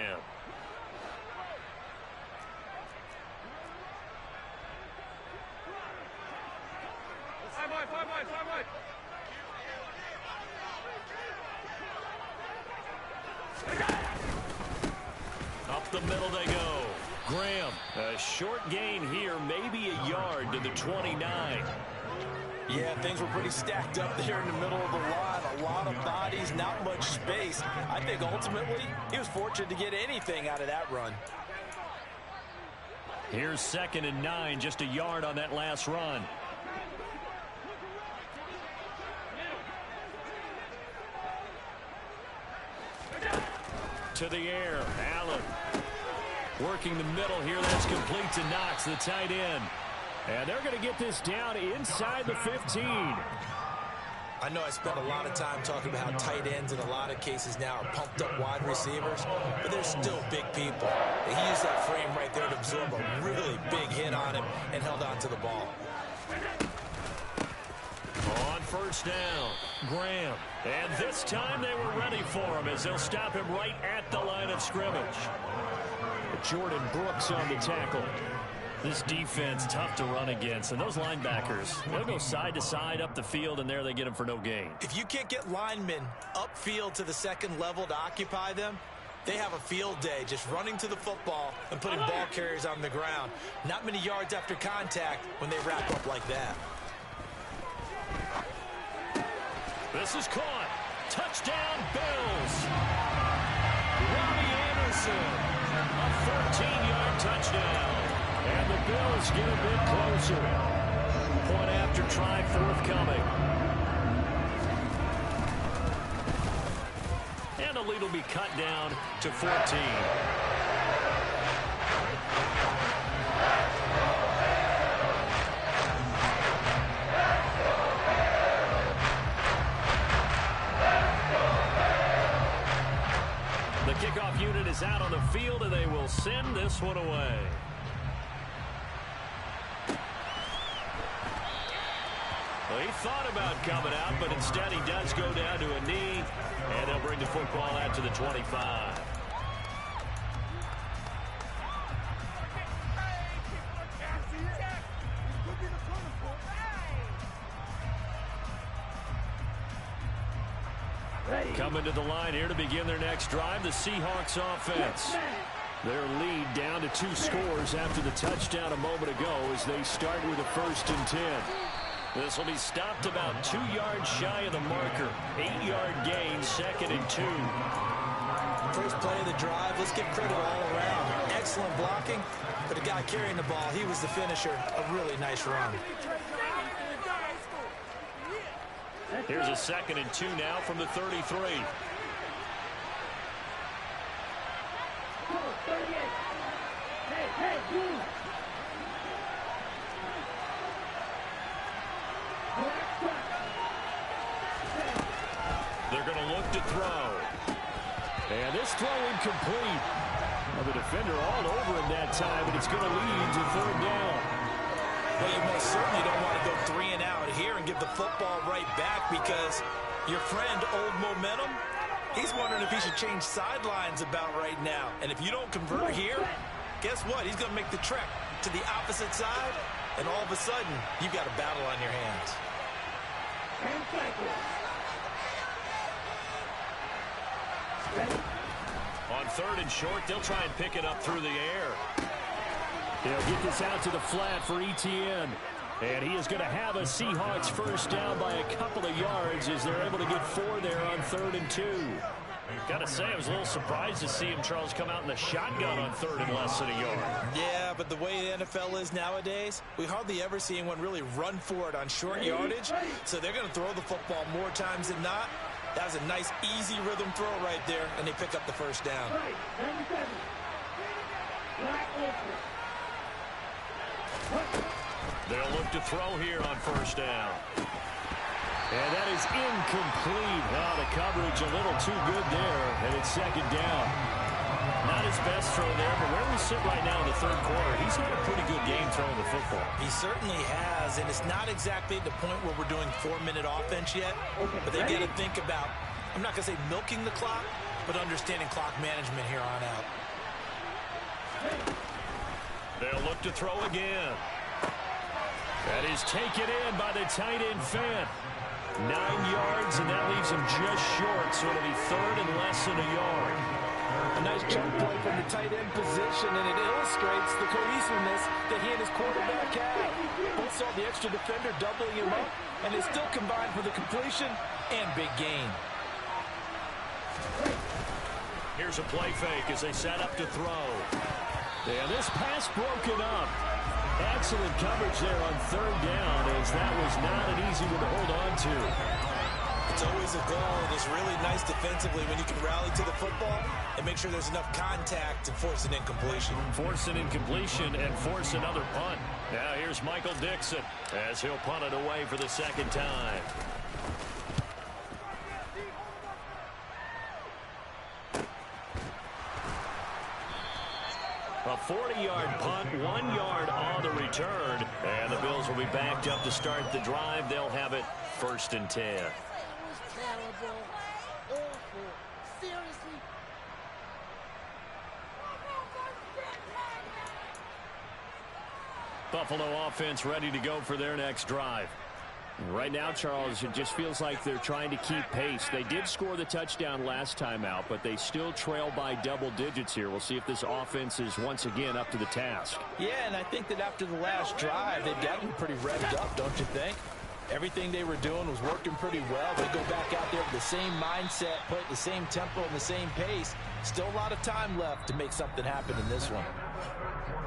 Up the middle they go. Graham, a short gain here, maybe a yard to the 29. Yeah, things were pretty stacked up there in the middle of the line. A lot of bodies, not much space. I think ultimately he was fortunate to get anything out of that run. Here's 2nd and 9, just a yard on that last run. To the air, Allen. Working the middle here, that's complete to Knox, the tight end. And they're going to get this down inside the 15. I know I spent a lot of time talking about how tight ends in a lot of cases now are pumped up wide receivers, but they're still big people. He used that frame right there to absorb a really big hit on him and held on to the ball. On first down. Graham. And this time they were ready for him as they'll stop him right at the line of scrimmage. Jordan Brooks on the tackle. This defense tough to run against, and those linebackers, they'll go side to side up the field, and there they get them for no gain. If you can't get linemen upfield to the second level to occupy them, they have a field day just running to the football and putting ball carriers on the ground. Not many yards after contact when they wrap up like that. This is caught. Touchdown, Bills. Robbie Anderson, a 14-yard touchdown. And the Bills get a bit closer. Point after try forthcoming. And the lead will be cut down to 14. The kickoff unit is out on the field, and they will send this one away. Well, he thought about coming out, but instead he does go down to a knee, and they'll bring the football out to the 25. Coming to the line here to begin their next drive, the Seahawks offense. Their lead down to 2 scores after the touchdown a moment ago as they start with a 1st and 10. This will be stopped about 2 yards shy of the marker. 8-yard gain, 2nd and 2. First play of the drive, let's give credit all around. Excellent blocking, but the guy carrying the ball, he was the finisher. A really nice run. Here's a 2nd and 2 now from the 33. They're going to look to throw. And this throw incomplete. Well, the defender all over him that time, and it's going to lead to 3rd down. Well, you most certainly don't want to go 3 and out here and give the football right back because your friend, Old Momentum, he's wondering if he should change sidelines about right now. And if you don't convert here, guess what? He's going to make the trek to the opposite side, and all of a sudden, you've got a battle on your hands. On 3rd and short, they'll try and pick it up through the air. They'll get this out to the flat for Etienne. And he is going to have a Seahawks first down by a couple of yards as they're able to get 4 there on 3rd and 2. Got to say, I was a little surprised to see him, Charles, come out in the shotgun on 3rd and less than a yard. Yeah, but the way the NFL is nowadays, we hardly ever see anyone really run for it on short yardage. So they're going to throw the football more times than not. That was a nice, easy rhythm throw right there, and they pick up the first down. They'll look to throw here on 1st down. And that is incomplete. Oh, the coverage a little too good there, and it's 2nd down. Not his best throw there, but where we sit right now in the 3rd quarter, he's had a pretty good game throwing the football. He certainly has, and it's not exactly the point where we're doing 4-minute offense yet, but they got to think about, I'm not going to say milking the clock, but understanding clock management here on out. They'll look to throw again. That is taken in by the tight end Fant. 9 yards, and that leaves him just short, so it'll be 3rd and less than a yard. A nice chunk play from the tight end position, and it illustrates the cohesiveness that he and his quarterback have. Both saw the extra defender doubling him up, and they still combined for the completion and big gain. Here's a play fake as they set up to throw. And this pass broken up. Excellent coverage there on 3rd down, as that was not an easy one to hold on to. It's always a goal, and it's really nice defensively when you can rally to the football and make sure there's enough contact to force an incompletion. Force an incompletion and force another punt. Now here's Michael Dixon as he'll punt it away for the 2nd time. A 40-yard punt, 1 yard on the return. And the Bills will be backed up to start the drive. They'll have it 1st and 10. It was terrible. Awful. Seriously. Buffalo offense ready to go for their next drive. Right now, Charles, it just feels like they're trying to keep pace. They did score the touchdown last time out, but they still trail by double digits here. We'll see if this offense is once again up to the task. Yeah, and I think that after the last drive, they've gotten pretty revved up, don't you think? Everything they were doing was working pretty well. They go back out there with the same mindset, play at the same tempo and the same pace. Still a lot of time left to make something happen in this one.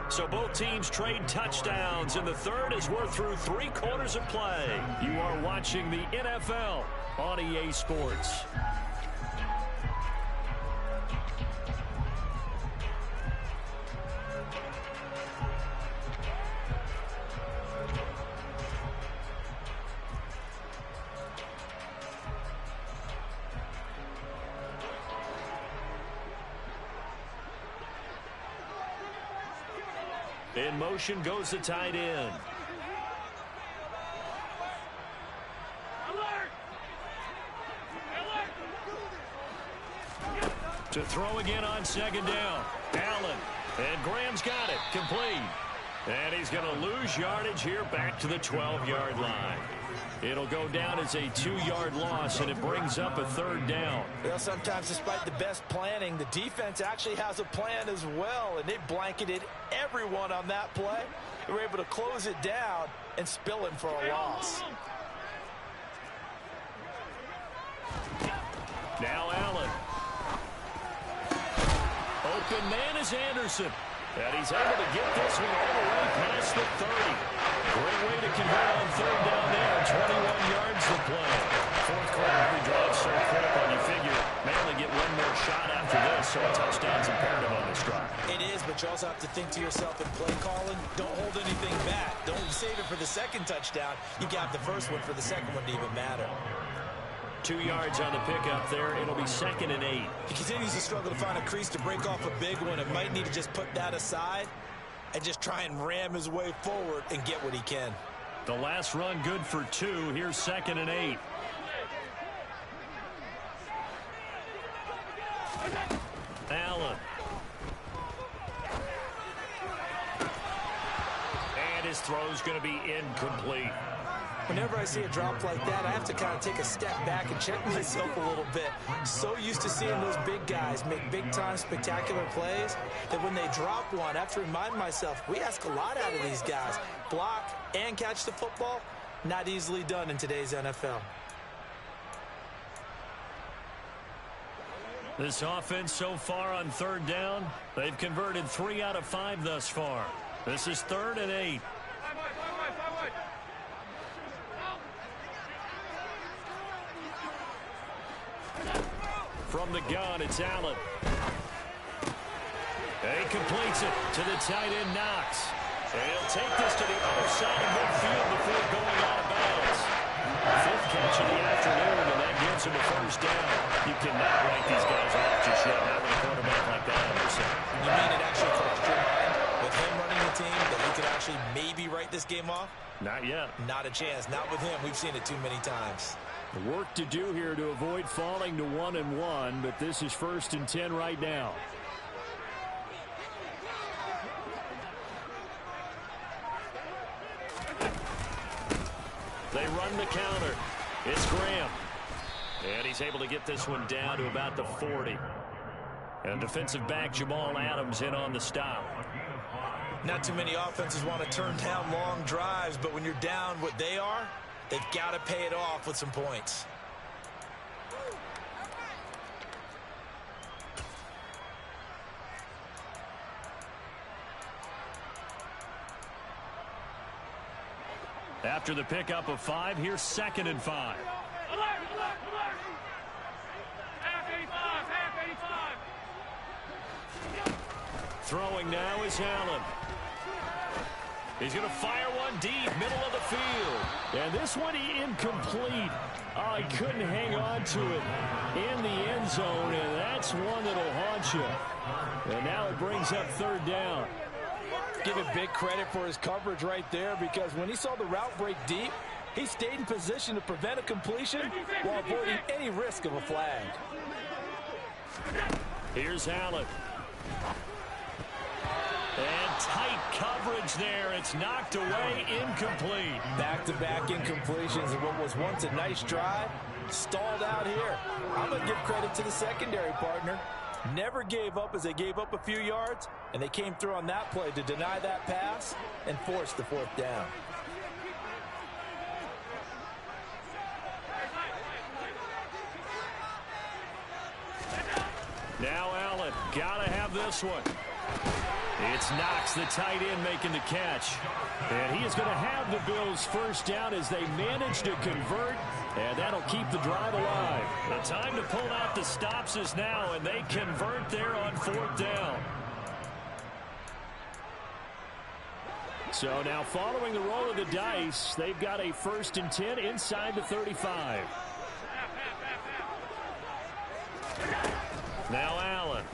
So both teams trade touchdowns in the third as we're through 3 quarters of play. You are watching the NFL on EA Sports. In motion goes the tight end. To throw again on 2nd down. Allen. And Graham's got it. Complete. And he's going to lose yardage here back to the 12-yard line. It'll go down as a 2-yard loss, and it brings up a 3rd down. Well, sometimes despite the best planning, the defense actually has a plan as well, and they blanketed everyone on that play. They were able to close it down and spill it for a loss. Now Allen. Open man is Anderson. And he's able to get this one all the way past the 30. Great way to convert on 3rd down there. 21 yards to play. 4th quarter, every drive so critical. You figure may only get one more shot after this, so a touchdown's imperative on this drive. It is, but you also have to think to yourself in play calling, don't hold anything back. Don't save it for the 2nd touchdown. You got the 1st one for the 2nd one to even matter. 2 yards on the pickup there. It'll be 2nd and 8. He continues to struggle to find a crease to break off a big one. It might need to just put that aside and just try and ram his way forward and get what he can. The last run good for 2. Here's 2nd and 8. Allen. And his throw's going to be incomplete. Whenever I see a drop like that, I have to kind of take a step back and check myself a little bit. So used to seeing those big guys make big-time spectacular plays that when they drop one, I have to remind myself, we ask a lot out of these guys. Block and catch the football, not easily done in today's NFL. This offense so far on 3rd down, they've converted 3 out of 5 thus far. This is 3rd and 8. From the gun, it's Allen. He completes it to the tight end, Knox. And he'll take this to the other side of midfield before going out of bounds. 5th catch of the afternoon, and that gets him a 1st down. You cannot write these guys off just yet, not with a quarterback like that on their side. You mean it actually crossed your mind with him running the team that he could actually maybe write this game off? Not yet. Not a chance. Not with him. We've seen it too many times. Work to do here to avoid falling to 1-1, but this is 1st and 10 right now. They run the counter. It's Graham. And he's able to get this one down to about the 40. And defensive back Jamal Adams in on the stop. Not too many offenses want to turn down long drives, but when you're down what they are, they've got to pay it off with some points. After the pickup of 5, here's 2nd and 5. Throwing now is Allen. He's going to fire one deep, middle of the field. And this one incomplete. Oh, he couldn't hang on to it in the end zone, and that's one that'll haunt you. And now it brings up 3rd down. Give it big credit for his coverage right there, because when he saw the route break deep, He stayed in position to prevent a completion while avoiding any risk of a flag. Here's Allen. And tight coverage there. It's knocked away, incomplete. Back-to-back incompletions of what was once a nice drive, stalled out here. I'm going to give credit to the secondary partner. Never gave up as they gave up a few yards, and they came through on that play to deny that pass and force the fourth down. Now Allen, gotta have this one. It's Knox, the tight end, making the catch. And he is going to have the Bills first down as they manage to convert, and that'll keep the drive alive. The time to pull out the stops is now, and they convert there on fourth down. So now following the roll of the dice, they've got a 1st and 10 inside the 35. Now Allen.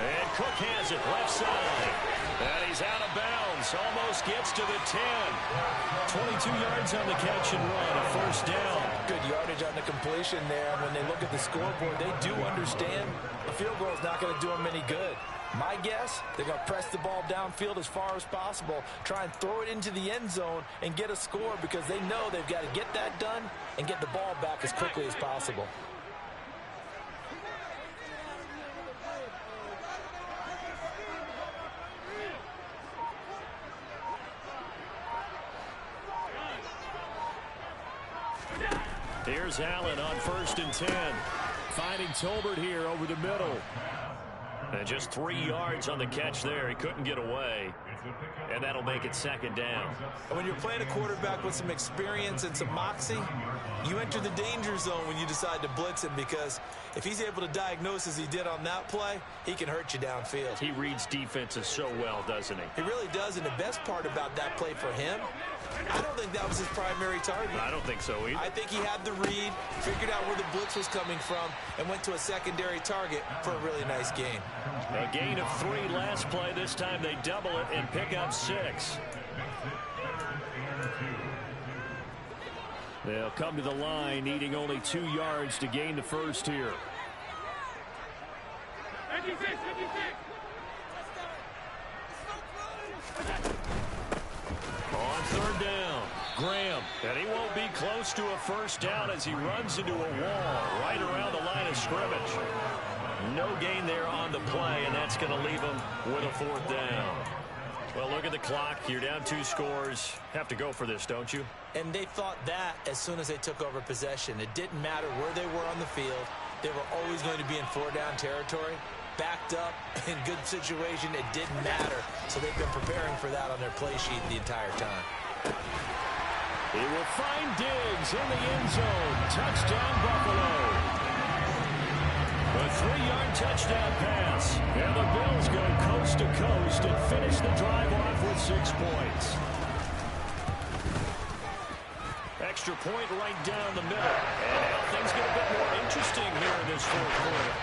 And Cook has it left side. And he's out of bounds. Almost gets to the 10. 22 yards on the catch and run. A first down. Good yardage on the completion there. When they look at the scoreboard, they do understand the field goal is not going to do them any good. My guess, they're going to press the ball downfield as far as possible, try and throw it into the end zone and get a score because they know they've got to get that done and get the ball back as quickly as possible. Here's Allen on 1st and 10. Finding Tolbert here over the middle. And just 3 yards on the catch there. He couldn't get away. And that'll make it 2nd down. And when you're playing a quarterback with some experience and some moxie, you enter the danger zone when you decide to blitz him, because if he's able to diagnose as he did on that play, he can hurt you downfield. He reads defenses so well, doesn't he? He really does, and the best part about that play for him, I don't think that was his primary target. I don't think so either. I think he had the read, figured out where the blitz was coming from, and went to a secondary target for a really nice gain. A gain of 3 last play. This time they double it and pick up 6. They'll come to the line needing only 2 yards to gain the first here. 56. On 3rd down, Graham. And he won't be close to a first down as he runs into a wall right around the line of scrimmage. No gain there on the play, and that's going to leave him with a 4th down. Well, look at the clock. You're down 2 scores. Have to go for this, don't you? And they thought that as soon as they took over possession. It didn't matter where they were on the field. They were always going to be in 4-down territory. Backed up, in good situation, it didn't matter. So they've been preparing for that on their play sheet the entire time. He will find Diggs in the end zone. Touchdown, Buffalo. A 3-yard touchdown pass. And the Bills go coast to coast and finish the drive off with 6 points. Extra point right down the middle. And now things get a bit more interesting here in this 4th quarter.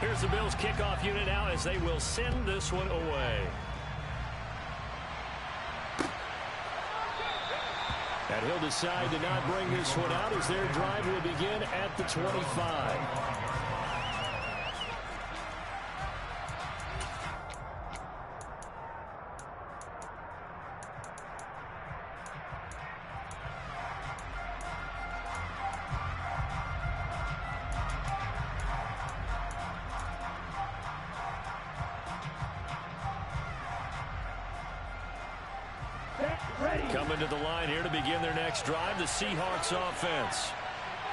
Here's the Bills kickoff unit now as they will send this one away. And he'll decide to not bring this one out as their drive will begin at the 25. Coming to the line here to begin their next drive, the Seahawks offense.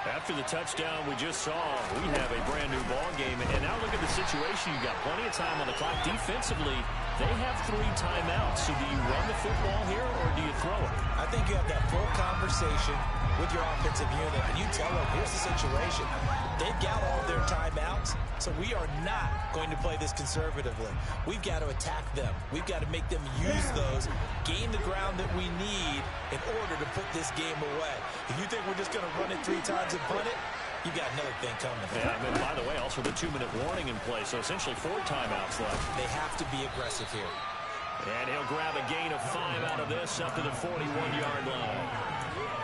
After the touchdown we just saw, we have a brand new ball game. And now look at the situation. You've got plenty of time on the clock. Defensively, They have 3 timeouts. So do you run the football here or do you throw it? I think you have that full conversation with your offensive unit, and you tell them, here's the situation. They've got all their timeouts, so we are not going to play this conservatively. We've got to attack them. We've got to make them use those, gain the ground that we need in order to put this game away. If you think we're just going to run it 3 times and punt it, you've got another thing coming. Yeah, and then, by the way, also the 2-minute warning in play, so essentially 4 timeouts left. They have to be aggressive here. And he'll grab a gain of 5 out of this up to the 41-yard line.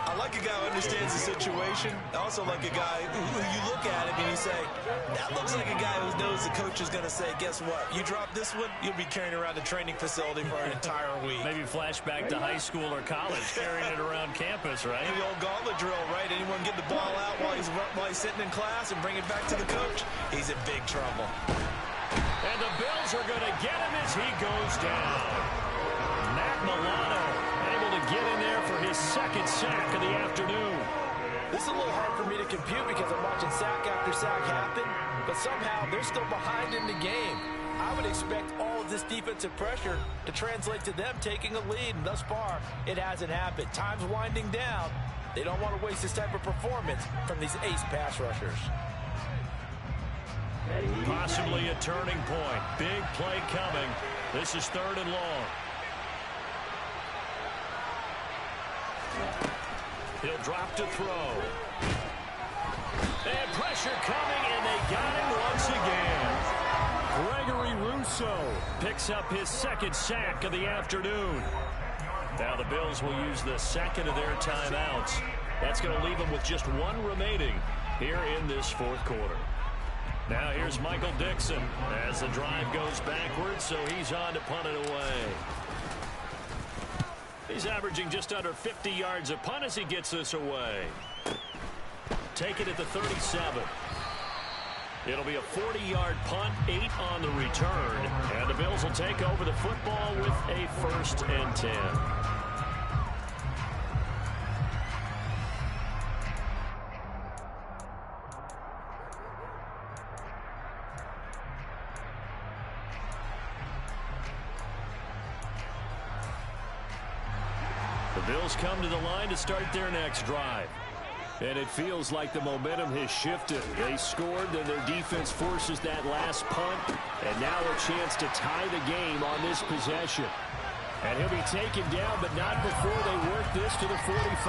I like a guy who understands the situation. I also like a guy who you look at him and you say, that looks like a guy who knows the coach is going to say, guess what? You drop this one, you'll be carrying around the training facility for an entire week. Maybe flashback to high school or college, carrying it around campus, right? The old gauntlet drill, right? Anyone get the ball out while he's sitting in class and bring it back to the coach? He's in big trouble. And the Bills are going to get him as he goes down. Matt Milano able to get in there for his 2nd sack of the afternoon. This is a little hard for me to compute because I'm watching sack after sack happen, but somehow they're still behind in the game. I would expect all of this defensive pressure to translate to them taking a lead, and thus far, it hasn't happened. Time's winding down. They don't want to waste this type of performance from these ace pass rushers. Possibly a turning point. Big play coming. This is 3rd and long. He'll drop to throw. And pressure coming, and they got him once again. Gregory Rousseau picks up his 2nd sack of the afternoon. Now the Bills will use the 2nd of their timeouts. That's going to leave them with just 1 remaining here in this 4th quarter. Now here's Michael Dixon as the drive goes backwards, so he's on to punt it away. He's averaging just under 50 yards a punt as he gets this away. Take it at the 37. It'll be a 40-yard punt, 8 on the return, and the Bills will take over the football with a 1st and 10. The Bills come to the line to start their next drive. And it feels like the momentum has shifted. They scored, then their defense forces that last punt. And now a chance to tie the game on this possession. And he'll be taken down, but not before they work this to the 45.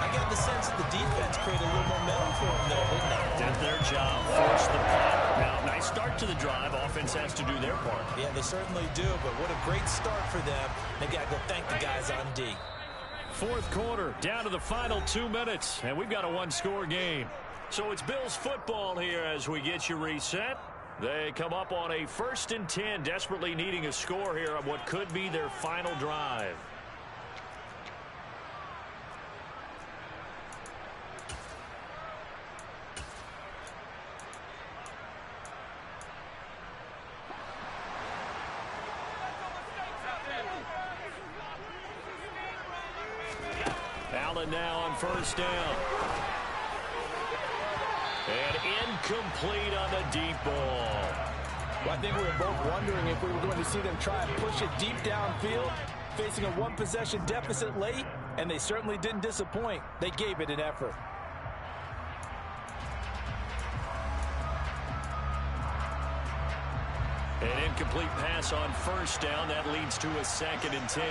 I got the sense that the defense created a little momentum for them there, didn't they? Did their job, forced the punt. Now, nice start to the drive. Offense has to do their part. Yeah, they certainly do, but what a great start for them. They got to go thank the guys on D. 4th quarter, down to the final 2 minutes, and we've got a 1-score game. So it's Bills football here as we get you reset. They come up on a 1st and 10, desperately needing a score here on what could be their final drive. Allen now on 1st down. And incomplete on the deep ball. Well, I think we were both wondering if we were going to see them try and push it deep downfield, facing a 1-possession deficit late, and they certainly didn't disappoint. They gave it an effort. An incomplete pass on 1st down. That leads to a 2nd and 10.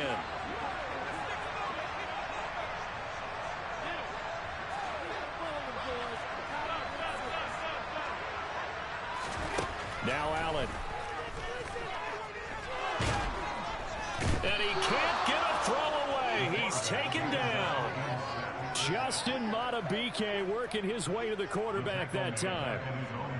Now Allen. And he can't get a throw away. He's taken down. Justin Madubuike working his way to the quarterback that time.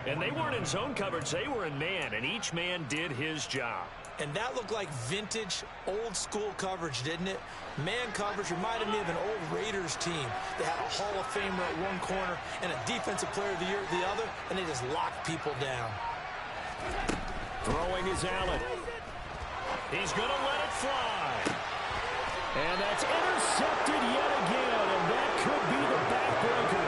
And they weren't in zone coverage. They were in man, and each man did his job. And that looked like vintage, old-school coverage, didn't it? Man coverage reminded me of an old Raiders team. They had a Hall of Famer at one corner and a Defensive Player of the Year at the other, and they just locked people down. Throwing is Allen. He's going to let it fly. And that's intercepted yet again, and that could be the backbreaker.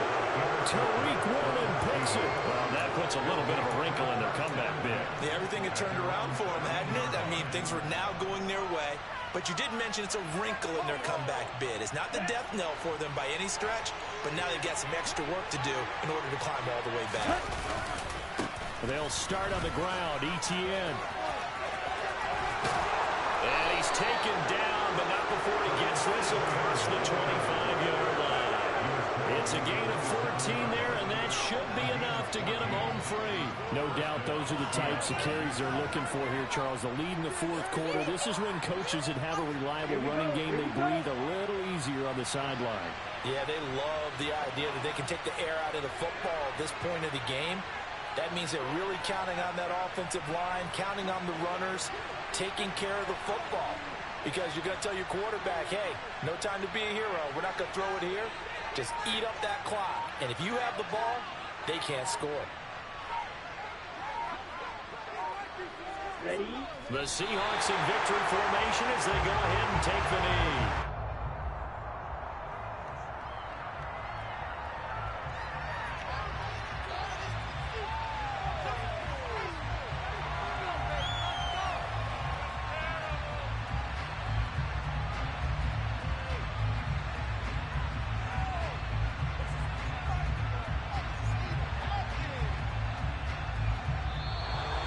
Tariq one and picks it. Well, that puts a little bit of a wrinkle in their comeback bid. Yeah, everything had turned around for them, hadn't it? I mean, things were now going their way. But you did mention it's a wrinkle in their comeback bid. It's not the death knell for them by any stretch, but now they've got some extra work to do in order to climb all the way back. They'll start on the ground. Etienne. And he's taken down, but not before he gets this across the 25-yard line. It's a gain of 14 there, and that should be enough to get him home free. No doubt those are the types of carries they're looking for here, Charles. The lead in the fourth quarter. This is when coaches that have a reliable running game, they breathe a little easier on the sideline. Yeah, they love the idea that they can take the air out of the football at this point of the game. That means they're really counting on that offensive line, counting on the runners, taking care of the football. Because you're going to tell your quarterback, hey, no time to be a hero. We're not going to throw it here. Just eat up that clock. And if you have the ball, they can't score. Ready? The Seahawks in victory formation as they go ahead and take the knee.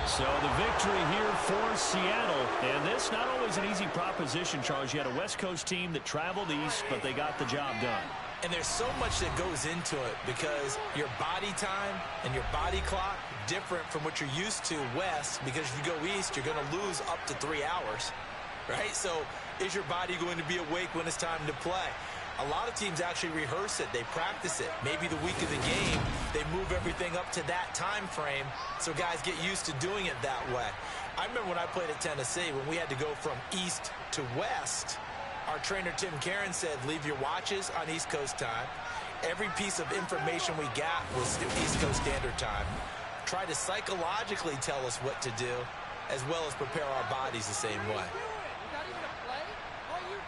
So the victory here for Seattle. And this not always an easy proposition, Charles. You had a West Coast team that traveled east, but they got the job done. And there's so much that goes into it because your body time and your body clock different from what you're used to west, because if you go east, you're going to lose up to 3 hours, right? So is your body going to be awake when it's time to play? A lot of teams actually rehearse it. They practice it. Maybe the week of the game, they move everything up to that time frame so guys get used to doing it that way. I remember when I played at Tennessee, when we had to go from east to west, our trainer, Tim Karen, said, leave your watches on East Coast time. Every piece of information we got was East Coast Standard Time. Try to psychologically tell us what to do, as well as prepare our bodies the same way.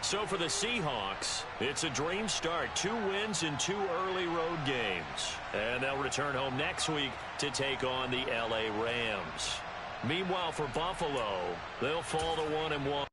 So for the Seahawks, it's a dream start. 2 wins in 2 early road games. And they'll return home next week to take on the L.A. Rams. Meanwhile, for Buffalo, they'll fall to 1-1.